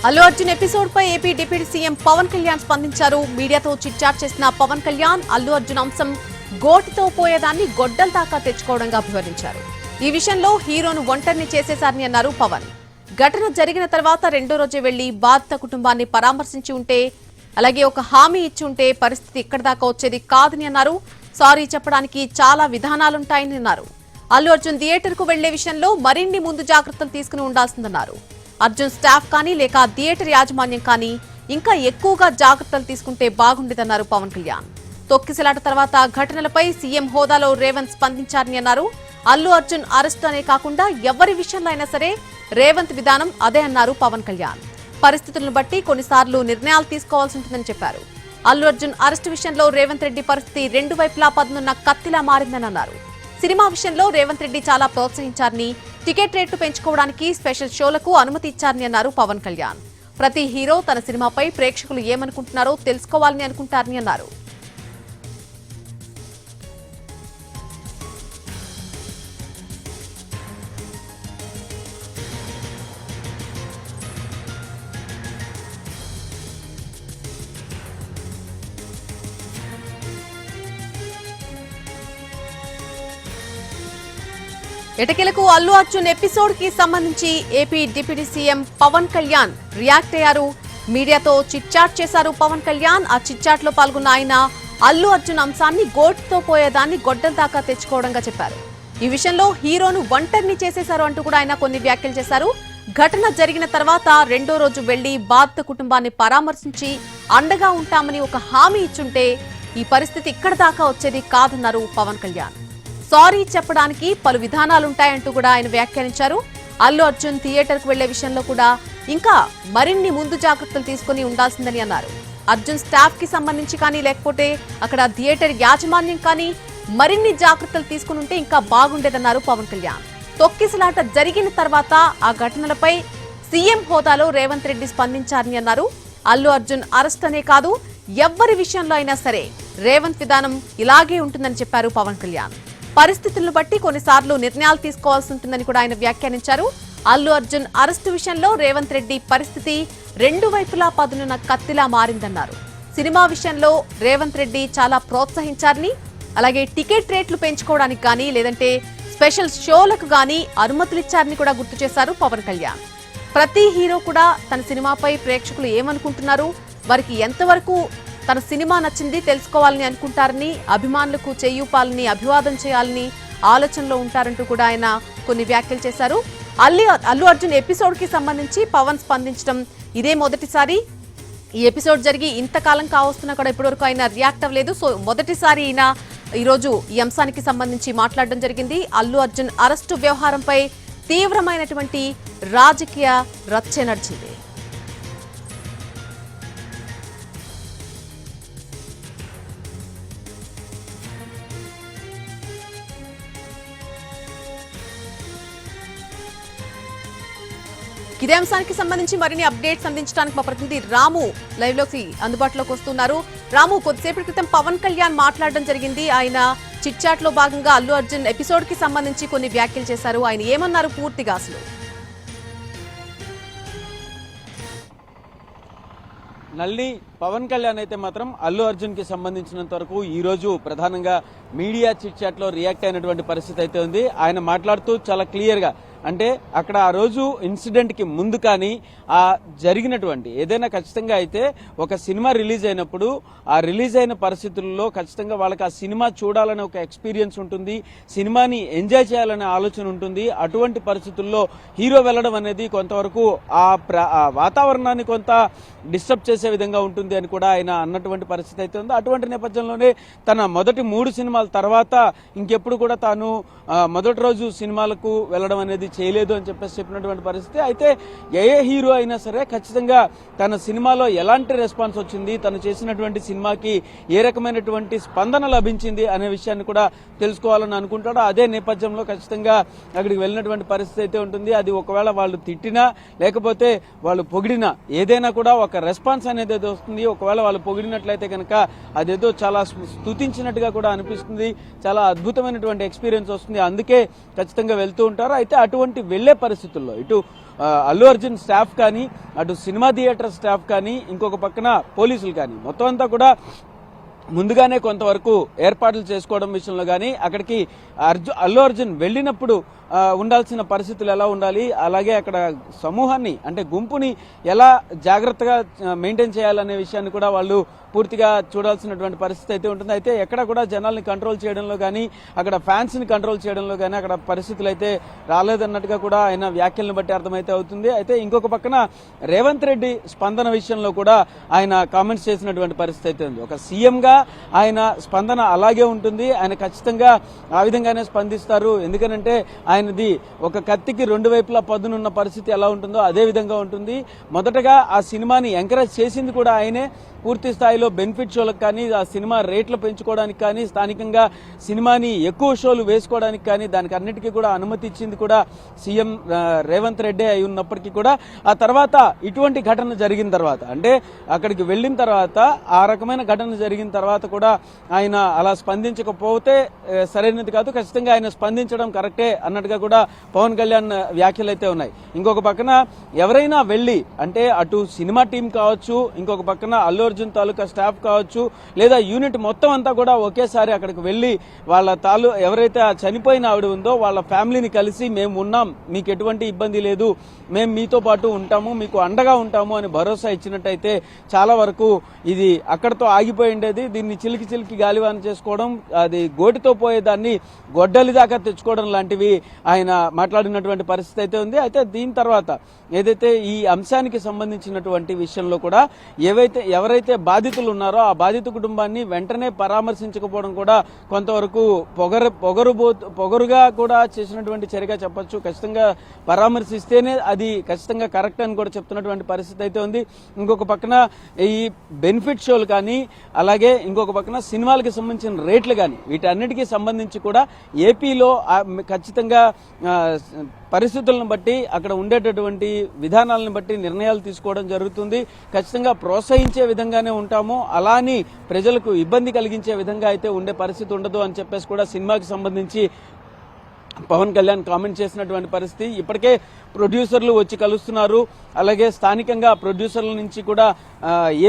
Allu Arjun episode పై AP deputy CM Pawan Kalyan స్పందించారు. మీడియాతో చిట్ చాట్ చేసిన పవన్ కళ్యాణ్ అల్లు అర్జున్ అంశం గోటితో పోయేదాన్ని గొడ్డల దాకా తెచ్చుకోవడంగా వివరించారు. ఈ విషయంలో హీరోను ఒంటరిని చేసేశారని అన్నారు పవన్. ఘటన జరిగిన తర్వాత రెండో రోజే వెళ్లి బాధిత కుటుంబాన్ని పరామర్శించి ఉంటే, అలాగే ఒక హామీ ఇచ్చి ఉంటే పరిస్థితి ఇక్కడి దాకా వచ్చేది కాదని అన్నారు. సారీ చెప్పడానికి చాలా విధానాలుంటాయని అన్నారు. అల్లు అర్జున్ థియేటర్ కు వెళ్లే విషయంలో మరిన్ని ముందు జాగ్రత్తలు తీసుకుని ఉండాల్సిందన్నారు. అర్జున్ స్టాఫ్ కానీ లేక థియేటర్ యాజమాన్యం కానీ ఇంకా ఎక్కువగా జాగ్రత్తలు తీసుకుంటే బాగుండేదన్నారు పవన్ కళ్యాణ్. తొక్కిసలాట తర్వాత ఘటనలపై సీఎం హోదాలో రేవంత్ స్పందించారని అన్నారు. అల్లు అర్జున్ అరెస్ట్ అనే కాకుండా ఎవరి విషయంలో అయినా సరే రేవంత్ విధానం అదే అన్నారు పవన్ కళ్యాణ్. పరిస్థితులను బట్టి కొన్నిసార్లు నిర్ణయాలు తీసుకోవాల్సి ఉంటుందని చెప్పారు. అల్లు అర్జున్ అరెస్టు విషయంలో రేవంత్ రెడ్డి పరిస్థితి రెండు వైపులా పదునున్న కత్తిలా మారిందని అన్నారు. సినిమా విషయంలో రేవంత్ రెడ్డి చాలా ప్రోత్సహించారని, టికెట్ రేట్లు పెంచుకోవడానికి స్పెషల్ షోలకు అనుమతి ఇచ్చారని అన్నారు పవన్ కళ్యాణ్. ప్రతి హీరో తన సినిమాపై ప్రేక్షకులు ఏమనుకుంటున్నారో తెలుసుకోవాలని అనుకుంటారని అన్నారు. ఎటకెలకు అల్లు అర్జున్ ఎపిసోడ్ కి సంబంధించి AP deputy CM Pawan Kalyan react అయ్యారు. మీడియాతో చిట్ చాట్ చేశారు పవన్ కళ్యాణ్. ఆ చిట్ చాట్ లో పాల్గొన్న ఆయన అల్లు అర్జున్ అంశాన్ని గోటుతో పోయేదాన్ని గొడ్డల దాకా తెచ్చుకోవడంగా చెప్పారు. ఈ విషయంలో హీరోను ఒంటరిని చేసేశారు అంటూ కూడా ఆయన కొన్ని వ్యాఖ్యలు చేశారు. ఘటన జరిగిన తర్వాత రెండో రోజు వెళ్లి బాధిత కుటుంబాన్ని పరామర్శించి అండగా ఉంటామని ఒక హామీ ఇచ్చుంటే ఈ పరిస్థితి ఇక్కడ దాకా వచ్చేది కాదన్నారు పవన్ కళ్యాణ్. సారీ చెప్పడానికి పలు విధానాలుంటాయంటూ కూడా ఆయన వ్యాఖ్యానించారు. అల్లు అర్జున్ థియేటర్ కు వెళ్లే విషయంలో కూడా ఇంకా మరిన్ని ముందు జాగ్రత్తలు తీసుకుని ఉండాల్సిందని అన్నారు. అర్జున్ స్టాఫ్ కి సంబంధించి కానీ లేకపోతే అక్కడ థియేటర్ యాజమాన్యం కానీ మరిన్ని జాగ్రత్తలు తీసుకుని ఉంటే ఇంకా బాగుండేదన్నారు పవన్ కళ్యాణ్. తొక్కిసలాట జరిగిన తర్వాత ఆ ఘటనలపై సీఎం హోదాలో రేవంత్ రెడ్డి స్పందించారని అన్నారు. అల్లు అర్జున్ అరెస్ట్ అనే కాదు ఎవ్వరి విషయంలో అయినా సరే రేవంత్ విధానం ఇలాగే ఉంటుందని చెప్పారు పవన్ కళ్యాణ్. పరిస్థితులను బట్టి కొన్నిసార్లు నిర్ణయాలు తీసుకోవాల్సి ఉంటుందని కూడా ఆయన వ్యాఖ్యానించారు. అల్లు అర్జున్ అరెస్టు విషయంలో రేవంత్ రెడ్డి పరిస్థితి రెండు వైపులా పదునున్న కత్తిలా మారిందన్నారు. సినిమా విషయంలో రేవంత్ రెడ్డి చాలా ప్రోత్సహించారని, అలాగే టికెట్ రేట్లు పెంచుకోవడానికి కానీ లేదంటే స్పెషల్ షోలకు కానీ అనుమతులిచ్చారని కూడా గుర్తు చేశారు పవన్ కళ్యాణ్. ప్రతి హీరో కూడా తన సినిమాపై ప్రేక్షకులు ఏమనుకుంటున్నారు, వారికి ఎంతవరకు తన సినిమా నచ్చింది తెలుసుకోవాలని అనుకుంటారని, అభిమానులకు చేయూపాలని అభివాదం చేయాలని ఆలోచనలో ఉంటారంటూ కూడా ఆయన కొన్ని వ్యాఖ్యలు చేశారు. అల్లు అర్జున్ ఎపిసోడ్ కి సంబంధించి పవన్ స్పందించడం ఇదే మొదటిసారి. ఈ ఎపిసోడ్ జరిగి ఇంతకాలం కావస్తున్నా కూడా ఇప్పటివరకు ఆయన రియాక్ట్ అవ్వలేదు. సో మొదటిసారి ఈయన ఈరోజు ఈ అంశానికి సంబంధించి మాట్లాడడం జరిగింది. అల్లు అర్జున్ అరెస్టు వ్యవహారంపై తీవ్రమైనటువంటి రాజకీయ రచ్చ నడిచింది. ఇదే అంశానికి సంబంధించి మరిన్ని అప్డేట్స్ అందించడానికి మా ప్రతినిధి రాము లైవ్ లోకి అందుబాటులోకి వస్తున్నారు. రాము, కొద్దిసేపటి క్రితం పవన్ కళ్యాణ్ మాట్లాడడం జరిగింది. ఆయన చిట్ చాట్ లో భాగంగా అల్లు అర్జున్ ఎపిసోడ్ కి సంబంధించి కొన్ని వ్యాఖ్యలు చేశారు. ఆయన ఏమన్నారు పూర్తిగా అసలు? నల్లి పవన్ కళ్యాణ్ అయితే మాత్రం అల్లు అర్జున్ కి సంబంధించినంత వరకు ఈ రోజు ప్రధానంగా మీడియా చిట్ చాట్ లో రియాక్ట్ అయినటువంటి పరిస్థితి అయితే ఉంది. ఆయన మాట్లాడుతూ చాలా క్లియర్ గా, అంటే అక్కడ ఆ రోజు ఇన్సిడెంట్ కి ముందు కానీ ఆ జరిగినటువంటి ఏదైనా ఖచ్చితంగా అయితే ఒక సినిమా రిలీజ్ అయినప్పుడు ఆ రిలీజ్ అయిన పరిస్థితుల్లో ఖచ్చితంగా వాళ్ళకి ఆ సినిమా చూడాలనే ఒక ఎక్స్పీరియన్స్ ఉంటుంది, సినిమాని ఎంజాయ్ చేయాలనే ఆలోచన ఉంటుంది. అటువంటి పరిస్థితుల్లో హీరో వెళ్లడం అనేది కొంతవరకు ఆ వాతావరణాన్ని కొంత డిస్టర్బ్ చేసే విధంగా ఉంటుంది అని కూడా ఆయన అన్నటువంటి పరిస్థితి అయితే ఉంది. అటువంటి నేపథ్యంలోనే తన మొదటి 3 సినిమాల తర్వాత ఇంకెప్పుడు కూడా తాను మొదటి రోజు సినిమాలకు వెళ్లడం అనేది చేయలేదు అని చెప్పినటువంటి పరిస్థితి. అయితే ఏ హీరో అయినా సరే ఖచ్చితంగా తన సినిమాలో ఎలాంటి రెస్పాన్స్ వచ్చింది, తను చేసినటువంటి సినిమాకి ఏ రకమైనటువంటి స్పందన లభించింది అనే విషయాన్ని కూడా తెలుసుకోవాలని అనుకుంటాడు. అదే నేపథ్యంలో ఖచ్చితంగా అక్కడికి వెళ్ళినటువంటి పరిస్థితి అయితే ఉంటుంది. అది ఒకవేళ వాళ్ళు తిట్టినా లేకపోతే వాళ్ళు పొగిడినా ఏదైనా కూడా ఒక రెస్పాన్స్ అనేది వస్తుంది. ఒకవేళ వాళ్ళు పొగిడినట్లయితే కనుక అదేదో చాలా స్తుతించినట్టుగా కూడా అనిపిస్తుంది, చాలా అద్భుతమైనటువంటి ఎక్స్పీరియన్స్ వస్తుంది. అందుకే ఖచ్చితంగా వెళ్తూ ఉంటారు. అయితే అటువంటి అటువంటి వెళ్లే పరిస్థితుల్లో ఇటు అల్లు అర్జున్ స్టాఫ్ కానీ, అటు సినిమా థియేటర్ స్టాఫ్ కానీ, ఇంకొక పక్కన పోలీసులు కానీ మొత్తం అంతా కూడా ముందుగానే కొంతవరకు ఏర్పాట్లు చేసుకోవడం విషయంలో కానీ, అక్కడికి అల్లు అర్జున్ వెళ్ళినప్పుడు ఉండాల్సిన పరిస్థితులు ఎలా ఉండాలి, అలాగే అక్కడ సమూహాన్ని అంటే గుంపుని ఎలా జాగ్రత్తగా మెయింటైన్ చేయాలనే విషయాన్ని కూడా వాళ్ళు పూర్తిగా చూడాల్సినటువంటి పరిస్థితి అయితే ఉంటుంది. అయితే ఎక్కడ కూడా జనాల్ని కంట్రోల్ చేయడంలో కానీ, అక్కడ ఫ్యాన్స్ ని కంట్రోల్ చేయడంలో కానీ అక్కడ పరిస్థితులు అయితే రాలేదన్నట్టుగా కూడా ఆయన వ్యాఖ్యలను బట్టి అర్థమైతే అవుతుంది. అయితే ఇంకొక పక్కన రేవంత్ రెడ్డి స్పందన విషయంలో కూడా ఆయన కామెంట్స్ చేసినటువంటి పరిస్థితి అయితే ఉంది. ఒక సీఎంగా ఆయన స్పందన అలాగే ఉంటుంది. ఆయన ఖచ్చితంగా ఆ విధంగానే స్పందిస్తారు. ఎందుకనంటే ఆయనది ఒక కత్తికి రెండు వైపులా పదునున్న పరిస్థితి ఎలా ఉంటుందో అదే విధంగా ఉంటుంది. మొదటగా ఆ సినిమాని ఎంకరేజ్ చేసింది కూడా ఆయనే. పూర్తి స్థాయిలో బెనిఫిట్ షోలకు కానీ, ఆ సినిమా రేట్లు పెంచుకోవడానికి కానీ, స్థానికంగా సినిమాని ఎక్కువ షోలు వేసుకోవడానికి కానీ దానికి అన్నిటికీ కూడా అనుమతి ఇచ్చింది కూడా సీఎం రేవంత్ రెడ్డి అయి ఉన్నప్పటికీ కూడా ఆ తర్వాత ఇటువంటి ఘటన జరిగిన తర్వాత, అంటే అక్కడికి వెళ్ళిన తర్వాత ఆ రకమైన ఘటన జరిగిన తర్వాత కూడా ఆయన అలా స్పందించకపోతే సరైనది కాదు. ఖచ్చితంగా ఆయన స్పందించడం కరెక్టే అన్నట్టుగా కూడా పవన్ కళ్యాణ్ వ్యాఖ్యలు అయితే ఉన్నాయి. ఇంకొక పక్కన ఎవరైనా వెళ్ళి అంటే అటు సినిమా టీం కావచ్చు, ఇంకొక పక్కన అల్లు అర్జున్ తాలూకా స్టాఫ్ కావచ్చు, లేదా యూనిట్ మొత్తం అంతా కూడా ఒకేసారి అక్కడికి వెళ్లి వాళ్ళ ఎవరైతే చనిపోయిన ఆవిడ ఉందో వాళ్ళ ఫ్యామిలీని కలిసి మేము ఉన్నాం, మీకు ఎటువంటి ఇబ్బంది లేదు, మేము మీతో పాటు ఉంటాము, మీకు అండగా ఉంటాము అని భరోసా ఇచ్చినట్టయితే చాలా వరకు ఇది అక్కడతో ఆగిపోయి ఉండేది. దీన్ని చిలికి గాలివాన చేసుకోవడం, అది గోటితో పోయేదాన్ని గొడ్డలి దాకా తెచ్చుకోవడం లాంటివి ఆయన మాట్లాడినటువంటి పరిస్థితి అయితే ఉంది. అయితే దీని తర్వాత ఏదైతే ఈ అంశానికి సంబంధించినటువంటి విషయంలో కూడా ఎవరైతే బాధితులు ఉన్నారో ఆ బాధిత కుటుంబాన్ని వెంటనే పరామర్శించకపోవడం కూడా కొంతవరకు పొగరుగా కూడా చేసినటువంటి చర్యగా చెప్పొచ్చు. ఖచ్చితంగా పరామర్శిస్తేనే అది ఖచ్చితంగా కరెక్ట్ అని కూడా చెప్తున్నటువంటి పరిస్థితి అయితే ఉంది. ఇంకొక పక్కన ఈ బెనిఫిట్ షోలు కానీ, అలాగే ఇంకొక పక్కన సినిమాలకు సంబంధించిన రేట్లు కానీ, వీటన్నిటికీ సంబంధించి కూడా ఏపీలో ఖచ్చితంగా పరిస్థితులను బట్టి అక్కడ ఉండేటటువంటి విధానాలను బట్టి నిర్ణయాలు తీసుకోవడం జరుగుతుంది. ఖచ్చితంగా ప్రోత్సహించే విధంగానే ఉంటాము, అలా అని ప్రజలకు ఇబ్బంది కలిగించే విధంగా అయితే ఉండే పరిస్థితి ఉండదు అని చెప్పేసి కూడా సినిమాకి సంబంధించి పవన్ కళ్యాణ్ కామెంట్ చేసినటువంటి పరిస్థితి. ఇప్పటికే ప్రొడ్యూసర్లు వచ్చి కలుస్తున్నారు. అలాగే స్థానికంగా ప్రొడ్యూసర్ల నుంచి కూడా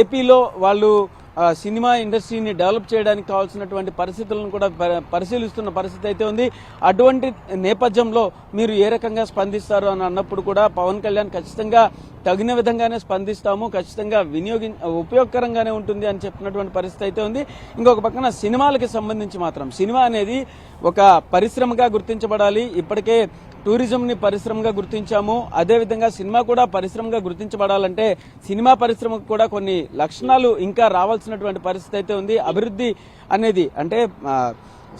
ఏపీలో వాళ్ళు సినిమా ఇండస్ట్రీని డెవలప్ చేయడానికి కావాల్సినటువంటి పరిస్థితులను కూడా పరిశీలిస్తున్న పరిస్థితి అయితే ఉంది. అటువంటి నేపథ్యంలో మీరు ఏ రకంగా స్పందిస్తారు అని అన్నప్పుడు కూడా పవన్ కళ్యాణ్ ఖచ్చితంగా తగిన విధంగానే స్పందిస్తాము, ఖచ్చితంగా ఉపయోగకరంగానే ఉంటుంది అని చెప్పినటువంటి పరిస్థితి అయితే ఉంది. ఇంకొక పక్కన సినిమాలకి సంబంధించి మాత్రం సినిమా అనేది ఒక పరిశ్రమగా గుర్తించబడాలి. ఇప్పటికే టూరిజంని పరిశ్రమగా గుర్తించాము, అదేవిధంగా సినిమా కూడా పరిశ్రమగా గుర్తించబడాలంటే సినిమా పరిశ్రమకు కూడా కొన్ని లక్షణాలు ఇంకా రావాల్సినటువంటి పరిస్థితి అయితే ఉంది. అభివృద్ధి అనేది అంటే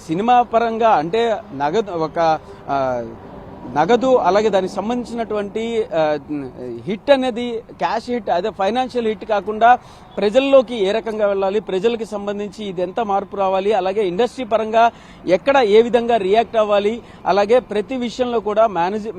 సినిమా పరంగా అంటే నగదు అలాగే దానికి సంబంధించినటువంటి హిట్ అనేది క్యాష్ హిట్, అదే ఫైనాన్షియల్ హిట్ కాకుండా ప్రజల్లోకి ఏ రకంగా వెళ్ళాలి, ప్రజలకి సంబంధించి ఇది ఎంత మార్పు రావాలి, అలాగే ఇండస్ట్రీ పరంగా ఎక్కడ ఏ విధంగా రియాక్ట్ అవ్వాలి, అలాగే ప్రతి విషయంలో కూడా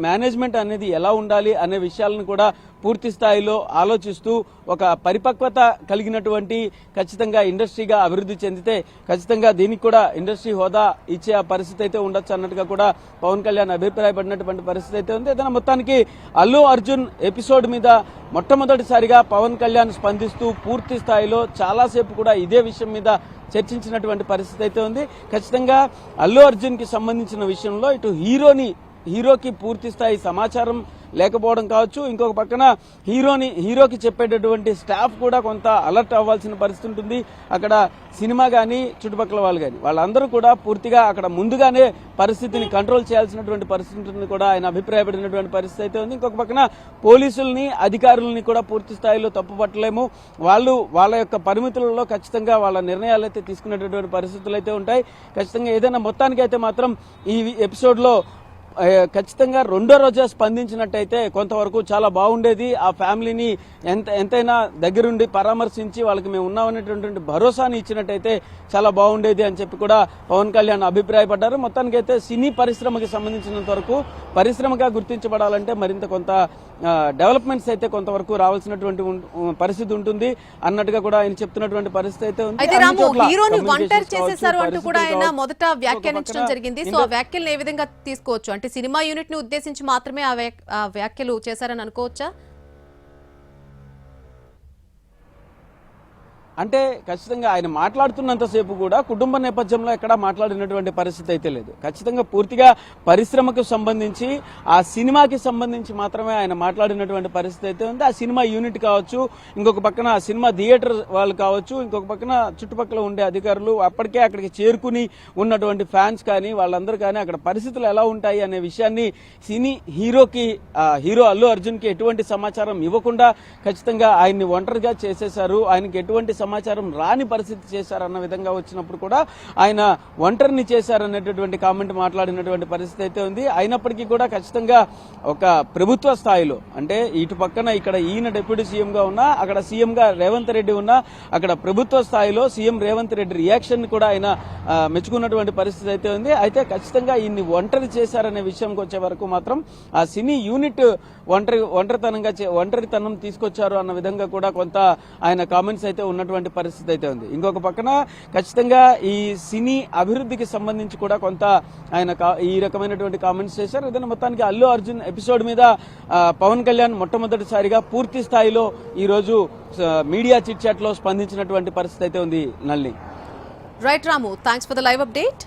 మేనేజ్మెంట్ అనేది ఎలా ఉండాలి అనే విషయాలను కూడా పూర్తి స్థాయిలో ఆలోచిస్తూ ఒక పరిపక్వత కలిగినటువంటి ఖచ్చితంగా ఇండస్ట్రీగా అభివృద్ధి చెందితే ఖచ్చితంగా దీనికి కూడా ఇండస్ట్రీ హోదా ఇచ్చే పరిస్థితి అయితే ఉండొచ్చు అన్నట్టుగా కూడా పవన్ కళ్యాణ్ అభిప్రాయపడినటువంటి పరిస్థితి అయితే ఉంది. ఏదైనా మొత్తానికి అల్లు అర్జున్ ఎపిసోడ్ మీద మొట్టమొదటిసారిగా పవన్ కళ్యాణ్ స్పందిస్తూ పూర్తి స్థాయిలో చాలాసేపు కూడా ఇదే విషయం మీద చర్చించినటువంటి పరిస్థితి అయితే ఉంది. ఖచ్చితంగా అల్లు అర్జున్ కి సంబంధించిన విషయంలో ఇటు హీరోకి పూర్తి స్థాయి సమాచారం లేకపోవడం కావచ్చు, ఇంకొక పక్కన హీరోకి చెప్పేటటువంటి స్టాఫ్ కూడా కొంత అలర్ట్ అవ్వాల్సిన పరిస్థితి ఉంటుంది. అక్కడ సినిమా కానీ చుట్టుపక్కల వాళ్ళు కానీ వాళ్ళందరూ కూడా పూర్తిగా అక్కడ ముందుగానే పరిస్థితిని కంట్రోల్ చేయాల్సినటువంటి పరిస్థితి ఉంటుంది కూడా ఆయన అభిప్రాయపడినటువంటి పరిస్థితి అయితే ఉంది. ఇంకొక పక్కన పోలీసుల్ని అధికారులని కూడా పూర్తి స్థాయిలో తప్పుపట్టలేము. వాళ్ళ యొక్క పరిమితులలో ఖచ్చితంగా వాళ్ళ నిర్ణయాలు అయితే తీసుకునేటటువంటి పరిస్థితులు అయితే ఉంటాయి. ఖచ్చితంగా ఏదైనా మొత్తానికి అయితే మాత్రం ఈ ఎపిసోడ్లో ఖచ్చితంగా రెండో రోజే స్పందించినట్టయితే కొంతవరకు చాలా బాగుండేది. ఆ ఫ్యామిలీని ఎంతైనా దగ్గరుండి పరామర్శించి వాళ్ళకి మేము ఉన్నామనేటువంటి భరోసాని ఇచ్చినట్టయితే చాలా బాగుండేది అని చెప్పి కూడా పవన్ కళ్యాణ్ అభిప్రాయపడ్డారు. మొత్తానికైతే సినీ పరిశ్రమకి సంబంధించినంత వరకు పరిశ్రమగా గుర్తించబడాలంటే మరింత కొంత డెవలప్మెంట్స్ అయితే కొంతవరకు రావాల్సినటువంటి పరిస్థితి ఉంటుంది అన్నట్టుగా కూడా ఆయన చెప్తున్నటువంటి పరిస్థితి అయితే ఉంది. అయితే రాము, హీరోని వంటర్ చేసేసారు అంటూ కూడా ఆయన మొదట వ్యాఖ్యానించడం జరిగింది. సో ఆ వ్యాఖ్యలను ఏ విధంగా తీసుకోవచ్చు? అంటే అంటే సినిమా యూనిట్ ని ఉద్దేశించి మాత్రమే ఆ వ్యాఖ్యలు చేశారని అనుకోవచ్చా? అంటే ఖచ్చితంగా ఆయన మాట్లాడుతున్నంతసేపు కూడా కుటుంబ నేపథ్యంలో ఎక్కడా మాట్లాడినటువంటి పరిస్థితి అయితే లేదు. ఖచ్చితంగా పూర్తిగా పరిశ్రమకు సంబంధించి ఆ సినిమాకి సంబంధించి మాత్రమే ఆయన మాట్లాడినటువంటి పరిస్థితి అయితే ఉంది. ఆ సినిమా యూనిట్ కావచ్చు, ఇంకొక పక్కన ఆ సినిమా థియేటర్ వాళ్ళు కావచ్చు, ఇంకొక పక్కన చుట్టుపక్కల ఉండే అధికారులు, అప్పటికే అక్కడికి చేరుకుని ఉన్నటువంటి ఫ్యాన్స్ కానీ వాళ్ళందరూ కానీ అక్కడ పరిస్థితులు ఎలా ఉంటాయి అనే విషయాన్ని సినీ హీరో అల్లు అర్జున్కి ఎటువంటి సమాచారం ఇవ్వకుండా ఖచ్చితంగా ఆయన్ని ఒంటరిగా చేసేశారు. ఆయనకి ఎటువంటి సమాచారం రాని పరిస్థితి చేశారన్న విధంగా వచ్చినప్పుడు కూడా ఆయన ఒంటరిని చేశారనేటటువంటి కామెంట్ మాట్లాడినటువంటి పరిస్థితి అయితే ఉంది. అయినప్పటికీ కూడా ఖచ్చితంగా ఒక ప్రభుత్వ స్థాయిలో, అంటే ఇటు పక్కన ఇక్కడ ఈయన డిప్యూటీ సీఎంగా ఉన్నా, అక్కడ సీఎంగా రేవంత్ రెడ్డి ఉన్నా, అక్కడ ప్రభుత్వ స్థాయిలో సీఎం రేవంత్ రెడ్డి రియాక్షన్ కూడా ఆయన మెచ్చుకున్నటువంటి పరిస్థితి అయితే ఉంది. అయితే ఖచ్చితంగా ఈయన్ని ఒంటరి చేశారనే విషయంకి వచ్చే వరకు మాత్రం ఆ సినీ యూనిట్ ఒంటరితనం తీసుకొచ్చారు అన్న విధంగా కూడా కొంత ఆయన కామెంట్స్ అయితే ఉన్నటువంటి పరిస్థితి అయితే ఉంది. ఇంకొక పక్కన ఖచ్చితంగా ఈ సినీ అభివృద్ధికి సంబంధించి కూడా కొంత ఆయన ఈ రకమైనటువంటి కామెంట్స్ చేశారు. ఏదైనా మొత్తానికి అల్లు అర్జున్ ఎపిసోడ్ మీద పవన్ కళ్యాణ్ మొట్టమొదటిసారిగా పూర్తి స్థాయిలో ఈ రోజు మీడియా చిట్ చాట్ లో స్పందించినటువంటి పరిస్థితి అయితే ఉంది. నల్లి. Right Ramu, thanks for the live update.